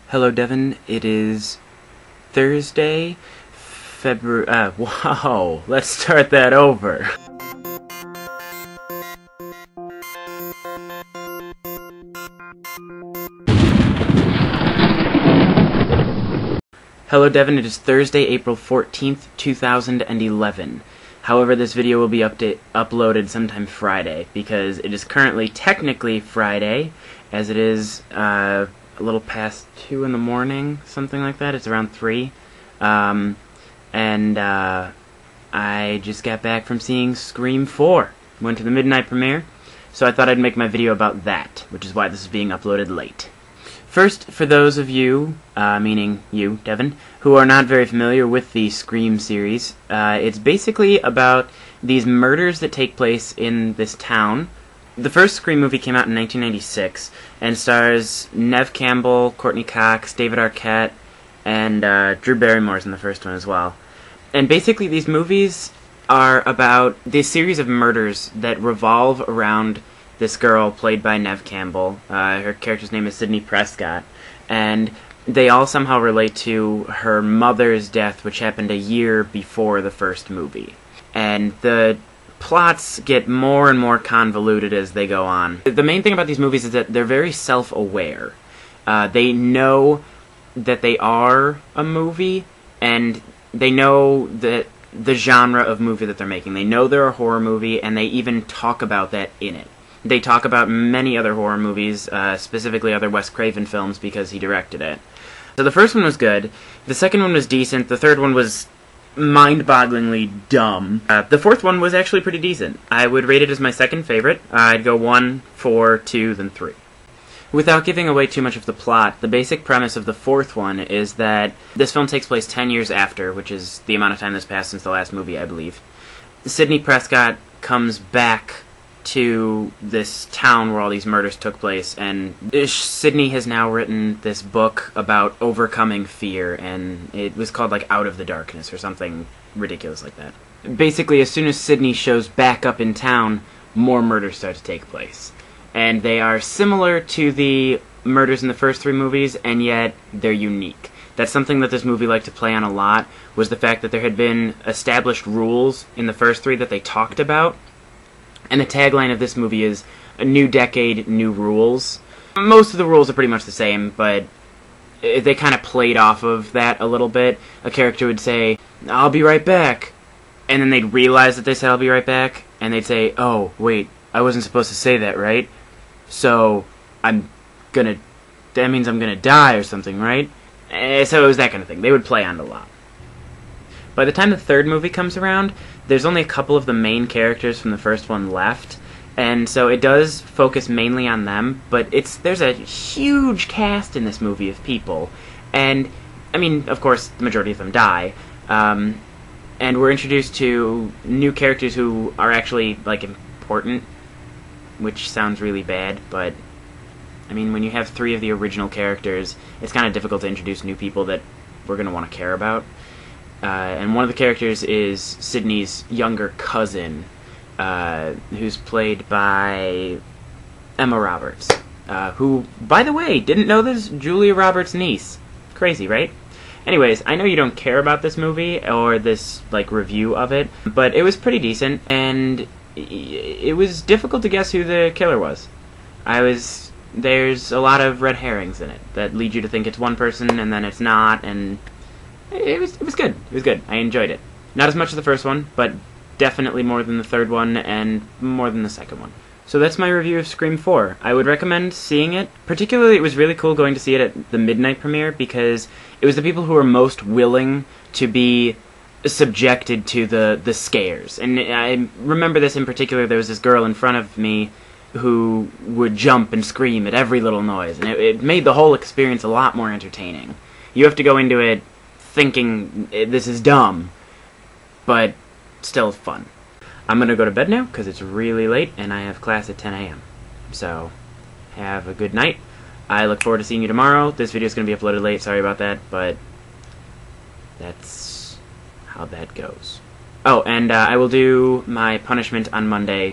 Hello, Devin. It is Thursday, February. Wow, let's start that over. Hello, Devin. It is Thursday, April 14th, 2011. However, this video will be uploaded sometime Friday, because it is currently technically Friday, as it is a little past 2 in the morning, something like that. It's around 3. I just got back from seeing Scream 4. Went to the midnight premiere, so I thought I'd make my video about that, which is why this is being uploaded late. First, for those of you, meaning you, Devin, who are not very familiar with the Scream series, it's basically about these murders that take place in this town. The first Scream movie came out in 1996, and stars Neve Campbell, Courtney Cox, David Arquette, and Drew Barrymore's in the first one as well. And basically these movies are about this series of murders that revolve around this girl played by Neve Campbell. Her character's name is Sidney Prescott, and they all somehow relate to her mother's death, which happened a year before the first movie. And the plots get more and more convoluted as they go on. The main thing about these movies is that they're very self-aware. They know that they are a movie, and they know that the genre of movie that they're making. They know they're a horror movie, and they even talk about that in it. They talk about many other horror movies, specifically other Wes Craven films, because he directed it. So the first one was good, the second one was decent, the third one was mind-bogglingly dumb. The fourth one was actually pretty decent. I would rate it as my second favorite. I'd go 1, 4, 2, then 3. Without giving away too much of the plot, the basic premise of the fourth one is that this film takes place 10 years after, which is the amount of time that's passed since the last movie, I believe. Sidney Prescott comes back to this town where all these murders took place, and Sidney has now written this book about overcoming fear, and it was called like Out of the Darkness or something ridiculous like that. Basically, as soon as Sidney shows back up in town, more murders start to take place. And they are similar to the murders in the first 3 movies, and yet they're unique. That's something that this movie liked to play on a lot, was the fact that there had been established rules in the first 3 that they talked about. And the tagline of this movie is, "A new decade, new rules." Most of the rules are pretty much the same, but they kind of played off of that a little bit. A character would say, "I'll be right back," and then they'd realize that they said, "I'll be right back," and they'd say, "Oh, wait, I wasn't supposed to say that, right? So, that means I'm gonna die or something, right?" So it was that kind of thing. They would play on it a lot. By the time the third movie comes around, there's only a couple of the main characters from the first one left, and so it does focus mainly on them, but there's a huge cast in this movie of people, and, I mean, of course, the majority of them die, and we're introduced to new characters who are actually, like, important, which sounds really bad, but, I mean, when you have 3 of the original characters, it's kind of difficult to introduce new people that we're going to want to care about. And one of the characters is Sidney's younger cousin, who's played by Emma Roberts, who, by the way, didn't know this, Julia Roberts' niece. Crazy, right? Anyways, I know you don't care about this movie, or this, like, review of it, but it was pretty decent, and it was difficult to guess who the killer was. There's a lot of red herrings in it that lead you to think it's one person, and then it's not, and it was good. It was good. I enjoyed it. Not as much as the first one, but definitely more than the third one, and more than the second one. So that's my review of Scream 4. I would recommend seeing it. Particularly, it was really cool going to see it at the midnight premiere, because it was the people who were most willing to be subjected to the scares. And I remember this in particular. There was this girl in front of me who would jump and scream at every little noise, and it made the whole experience a lot more entertaining. You have to go into it thinking this is dumb, but still fun. I'm gonna go to bed now because it's really late and I have class at 10 a.m. So, have a good night. I look forward to seeing you tomorrow. This video is gonna be uploaded late, sorry about that, but that's how that goes. Oh, and I will do my punishment on Monday.